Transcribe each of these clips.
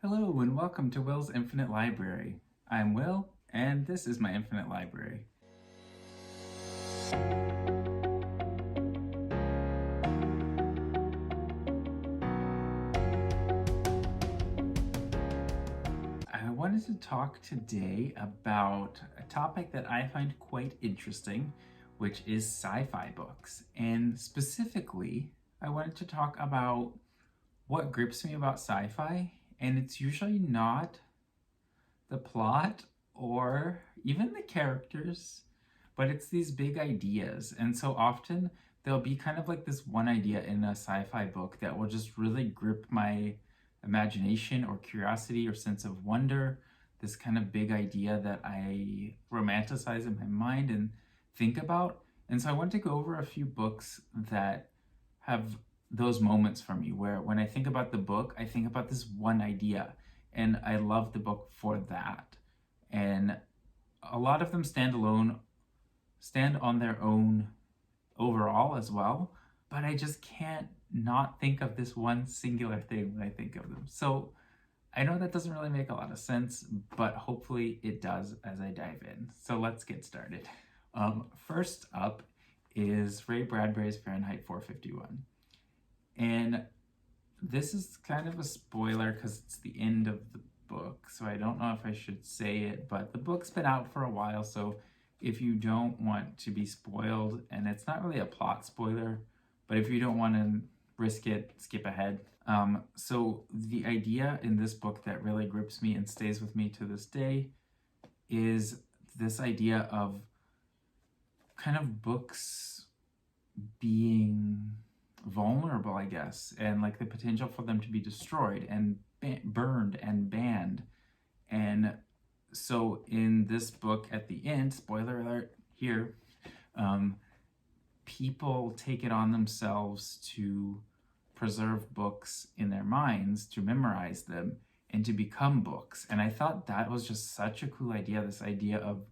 Hello and welcome to Will's Infinite Library. I'm Will, and this is my Infinite Library. I wanted to talk today about a topic that I find quite interesting, which is sci-fi books. And specifically, I wanted to talk about what grips me about sci-fi, and it's usually not the plot or even the characters, but it's these big ideas. And so often there'll be kind of like this one idea in a sci-fi book that will just really grip my imagination or curiosity or sense of wonder, this kind of big idea that I romanticize in my mind and think about. And so I want to go over a few books that have those moments for me where when I think about the book, I think about this one idea, and I love the book for that. And a lot of them stand alone, stand on their own overall as well, but I just can't not think of this one singular thing when I think of them. So I know that doesn't really make a lot of sense, but hopefully it does as I dive in. So let's get started. First up is Ray Bradbury's Fahrenheit 451. And this is kind of a spoiler because it's the end of the book, so I don't know if I should say it, but the book's been out for a while, so if you don't want to be spoiled, and it's not really a plot spoiler, but if you don't want to risk it, skip ahead. So the idea in this book that really grips me and stays with me to this day is this idea of kind of books being vulnerable, I guess, and like the potential for them to be destroyed and burned and banned. And so in this book at the end, spoiler alert here, people take it on themselves to preserve books in their minds, to memorize them, and to become books. And I thought that was just such a cool idea, this idea of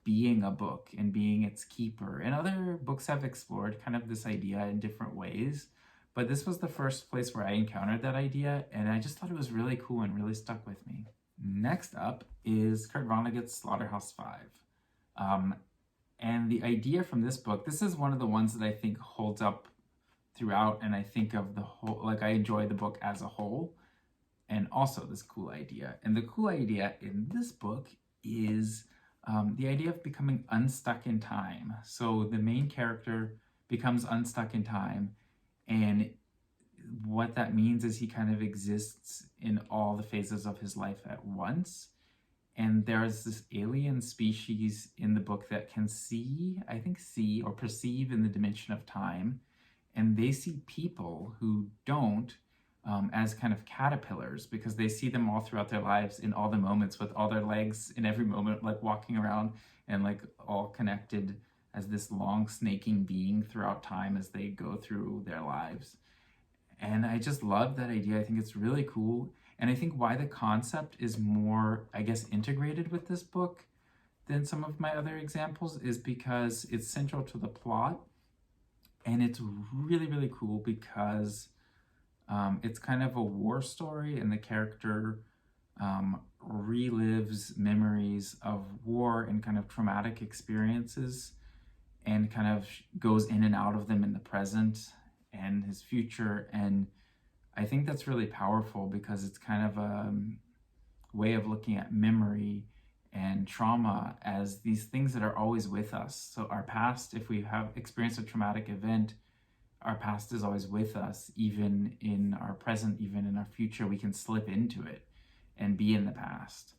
being a book and being its keeper. And other books have explored kind of this idea in different ways, but this was the first place where I encountered that idea, and I just thought it was really cool and really stuck with me. Next up is Kurt Vonnegut's Slaughterhouse-Five. And the idea from this book, this is one of the ones that I think holds up throughout, and I think of the whole, like I enjoy the book as a whole, and also this cool idea. And the cool idea in this book is the idea of becoming unstuck in time. So the main character becomes unstuck in time, and what that means is he kind of exists in all the phases of his life at once. And there's this alien species in the book that can see, I think see or perceive in the dimension of time, and they see people who don't, as kind of caterpillars, because they see them all throughout their lives in all the moments with all their legs in every moment, like walking around and like all connected as this long snaking being throughout time as they go through their lives. And I just love that idea. I think it's really cool. And I think why the concept is more, I guess, integrated with this book than some of my other examples is because it's central to the plot. And it's really, really cool because it's kind of a war story, and the character relives memories of war and kind of traumatic experiences and kind of goes in and out of them in the present and his future. And I think that's really powerful because it's kind of a way of looking at memory and trauma as these things that are always with us. So our past, if we have experienced a traumatic event, our past is always with us, even in our present, even in our future. We can slip into it and be in the past.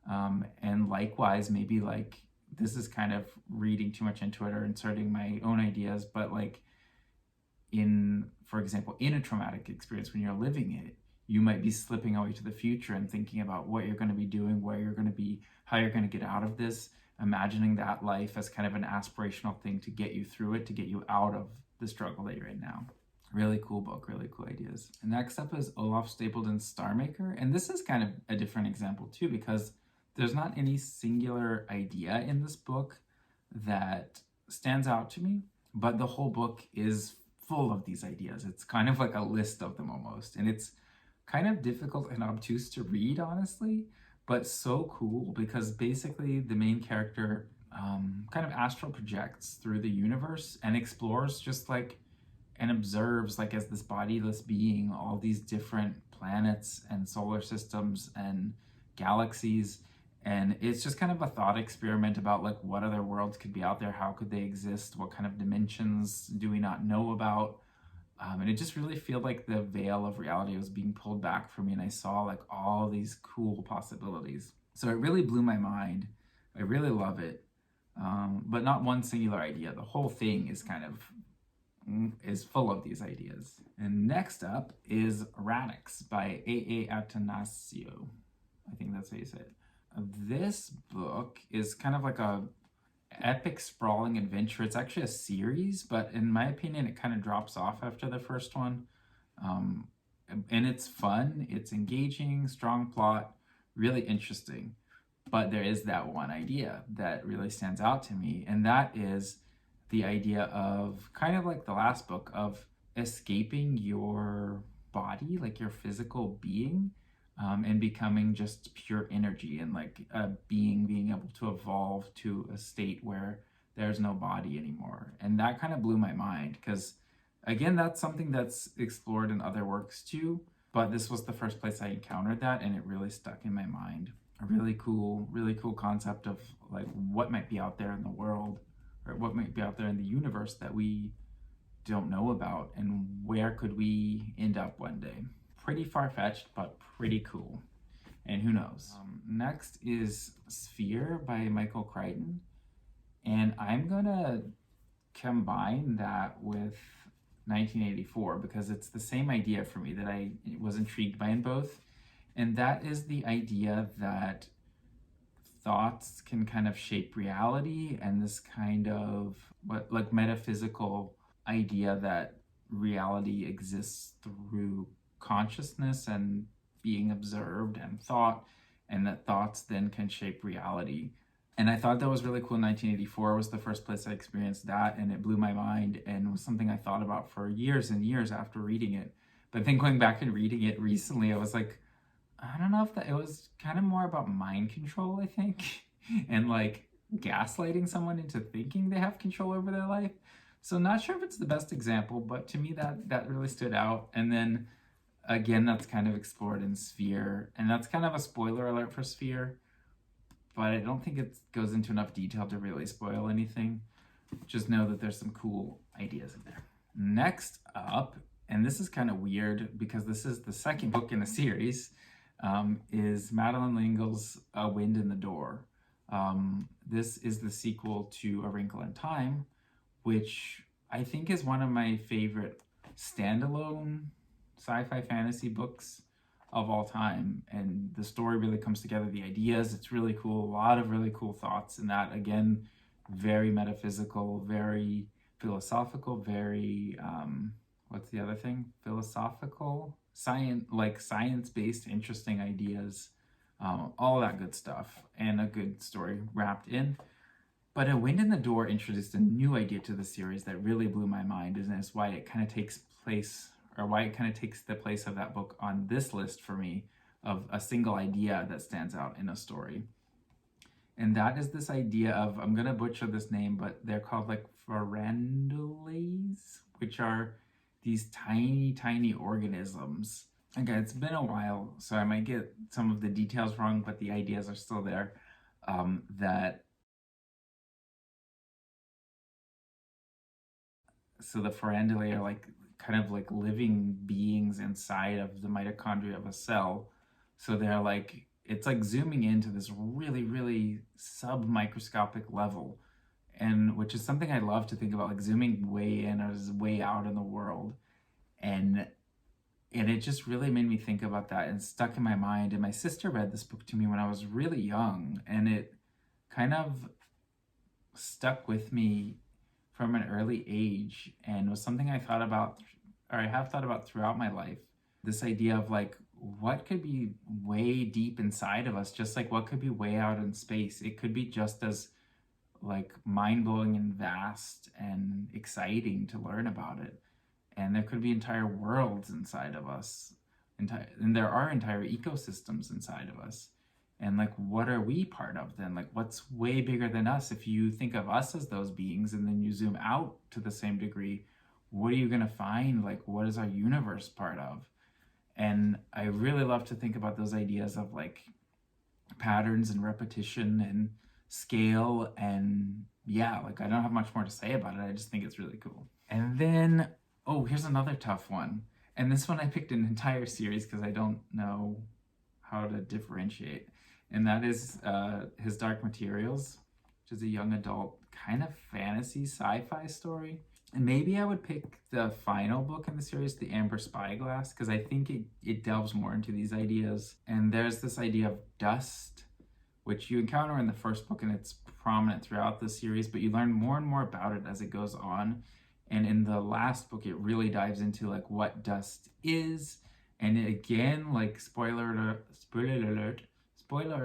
And likewise, maybe like this is kind of reading too much into it or inserting my own ideas, but like for example, in a traumatic experience, when you're living it, you might be slipping away to the future and thinking about what you're going to be doing, where you're going to be, how you're going to get out of this, imagining that life as kind of an aspirational thing to get you through it, to get you out of the struggle that you're in now. Really cool book, really cool ideas. And next up is Olaf Stapledon's Starmaker. And this is kind of a different example too, because there's not any singular idea in this book that stands out to me, but the whole book is full of these ideas. It's kind of like a list of them almost. And it's kind of difficult and obtuse to read, honestly, but so cool because basically the main character kind of astral projects through the universe and explores just like and observes like as this bodiless being all these different planets and solar systems and galaxies, and it's just kind of a thought experiment about like what other worlds could be out there, how could they exist, what kind of dimensions do we not know about. And it just really felt like the veil of reality was being pulled back for me, and I saw like all these cool possibilities. So it really blew my mind. I really love it, but not one singular idea. The whole thing is kind of is full of these ideas. And next up is Erratics by A.A. Atanasio. I think that's how you say it. This book is kind of like a epic sprawling adventure. It's actually a series, but in my opinion, it kind of drops off after the first one. Um, and it's fun, it's engaging, strong plot, really interesting. But there is that one idea that really stands out to me, and that is the idea of kind of like the last book of escaping your body, like your physical being, and becoming just pure energy, and like a being able to evolve to a state where there's no body anymore. And that kind of blew my mind because, again, that's something that's explored in other works too. But this was the first place I encountered that, and it really stuck in my mind. A really cool concept of like what might be out there in the world, or what might be out there in the universe that we don't know about, and where could we end up one day. Pretty far-fetched, but pretty cool. And who knows? Next is Sphere by Michael Crichton. And I'm gonna combine that with 1984 because it's the same idea for me that I was intrigued by in both. And that is the idea that thoughts can kind of shape reality, and this kind of what like metaphysical idea that reality exists through consciousness and being observed and thought, and that thoughts then can shape reality. And I thought that was really cool. 1984 was the first place I experienced that, and it blew my mind and was something I thought about for years and years after reading it. But then going back and reading it recently, I was like, I don't know if that, it was kind of more about mind control, I think, and like gaslighting someone into thinking they have control over their life. So not sure if it's the best example, but to me that really stood out. And then again, that's kind of explored in Sphere, and that's kind of a spoiler alert for Sphere, but I don't think it goes into enough detail to really spoil anything. Just know that there's some cool ideas in there. Next up, and this is kind of weird because this is the second book in the series, is Madeleine L'Engle's A Wind in the Door. This is the sequel to A Wrinkle in Time, which I think is one of my favorite standalone sci-fi fantasy books of all time. And the story really comes together, the ideas, it's really cool, a lot of really cool thoughts in that. Again, very metaphysical, very philosophical, very what's the other thing? Philosophical, science-based, interesting ideas, all that good stuff, and a good story wrapped in. But A Wind in the Door introduced a new idea to the series that really blew my mind, and that's why it kind of takes place, or why it kind of takes the place of that book on this list for me, of a single idea that stands out in a story. And that is this idea of, I'm gonna butcher this name, but they're called like Pharyngeals, which are these tiny organisms. Again, it's been a while, so I might get some of the details wrong, but the ideas are still there. So the pharyngeal are like kind of like living beings inside of the mitochondria of a cell. So they're like, it's like zooming into this really sub-microscopic level, and which is something I love to think about, like zooming way in or way out in the world. And it just really made me think about that and stuck in my mind. And my sister read this book to me when I was really young, and it kind of stuck with me from an early age, and was something I thought about, or I have thought about throughout my life. This idea of like, what could be way deep inside of us, just like what could be way out in space. It could be just as like mind-blowing and vast and exciting to learn about it. And there could be entire worlds inside of us. and there are entire ecosystems inside of us. And like, what are we part of then? Like, what's way bigger than us? If you think of us as those beings and then you zoom out to the same degree, what are you going to find? Like, what is our universe part of? And I really love to think about those ideas of like patterns and repetition and scale. And yeah, like, I don't have much more to say about it. I just think it's really cool. And then, oh, here's another tough one. And this one I picked an entire series because I don't know how to differentiate. And that is his Dark Materials, which is a young adult kind of fantasy sci-fi story. And maybe I would pick the final book in the series, The Amber Spyglass, because I think it delves more into these ideas. And there's this idea of dust, which you encounter in the first book, and it's prominent throughout the series, but you learn more and more about it as it goes on. And in the last book, it really dives into like what dust is. And again, like spoiler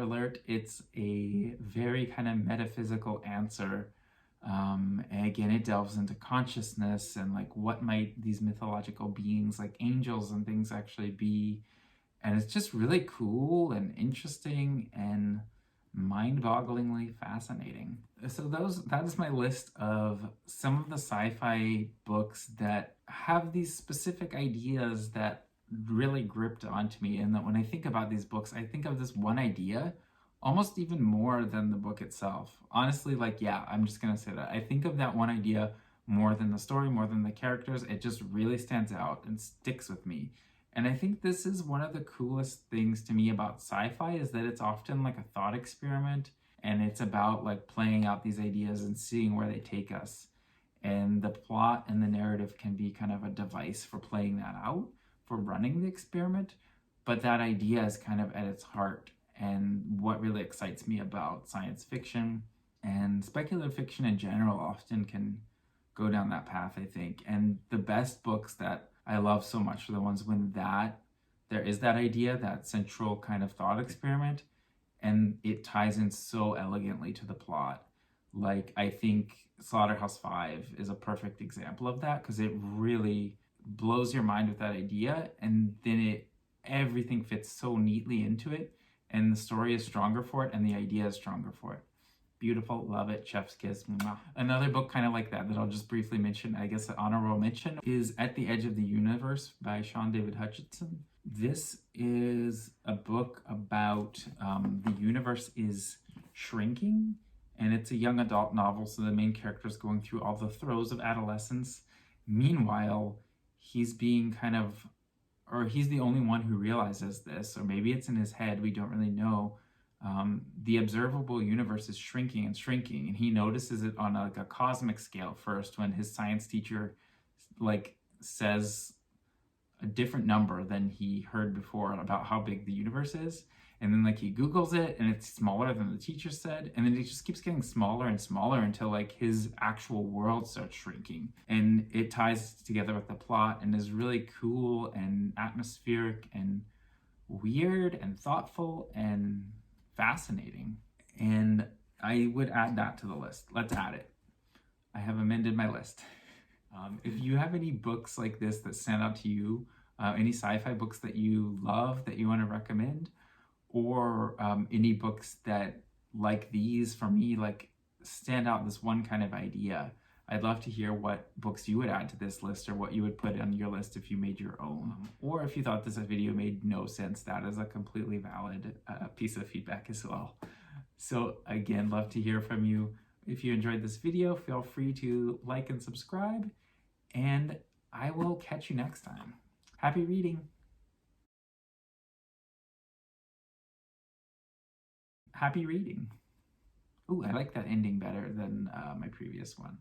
alert, it's a very kind of metaphysical answer. And again, it delves into consciousness and like what might these mythological beings like angels and things actually be. And it's just really cool and interesting and mind-bogglingly fascinating. So that is my list of some of the sci-fi books that have these specific ideas that really gripped onto me. And that when I think about these books, I think of this one idea almost even more than the book itself. Honestly, like, yeah, I'm just gonna say that. I think of that one idea more than the story, more than the characters. It just really stands out and sticks with me. And I think this is one of the coolest things to me about sci-fi is that it's often like a thought experiment, and it's about like playing out these ideas and seeing where they take us. And the plot and the narrative can be kind of a device for playing that out, for running the experiment. But that idea is kind of at its heart and what really excites me about science fiction and speculative fiction in general often can go down that path, I think. And the best books that I love so much are the ones when there is that idea, that central kind of thought experiment, and it ties in so elegantly to the plot. Like, I think Slaughterhouse-Five is a perfect example of that because it really blows your mind with that idea, and then everything fits so neatly into it, and the story is stronger for it, and the idea is stronger for it. Beautiful, love it, chef's kiss. Mwah. Another book kind of like that I'll just briefly mention, I guess an honorable mention, is At the Edge of the Universe by Sean David Hutchinson. This is a book about the universe is shrinking, and it's a young adult novel, so the main character is going through all the throes of adolescence. Meanwhile, he's being he's the only one who realizes this, or maybe it's in his head, we don't really know. The observable universe is shrinking and shrinking, and he notices it on a cosmic scale first when his science teacher like says a different number than he heard before about how big the universe is. And then like he Googles it and it's smaller than the teacher said. And then it just keeps getting smaller and smaller until like his actual world starts shrinking. And it ties together with the plot and is really cool and atmospheric and weird and thoughtful and fascinating. And I would add that to the list. Let's add it. I have amended my list. If you have any books like this that stand out to you, any sci-fi books that you love that you want to recommend, or any books that, like these, for me, like stand out this one kind of idea, I'd love to hear what books you would add to this list or what you would put on your list if you made your own. Or if you thought this video made no sense, that is a completely valid piece of feedback as well. So again, love to hear from you. If you enjoyed this video, feel free to like and subscribe, and I will catch you next time. Happy reading. Happy reading. Ooh, I like that ending better than my previous one.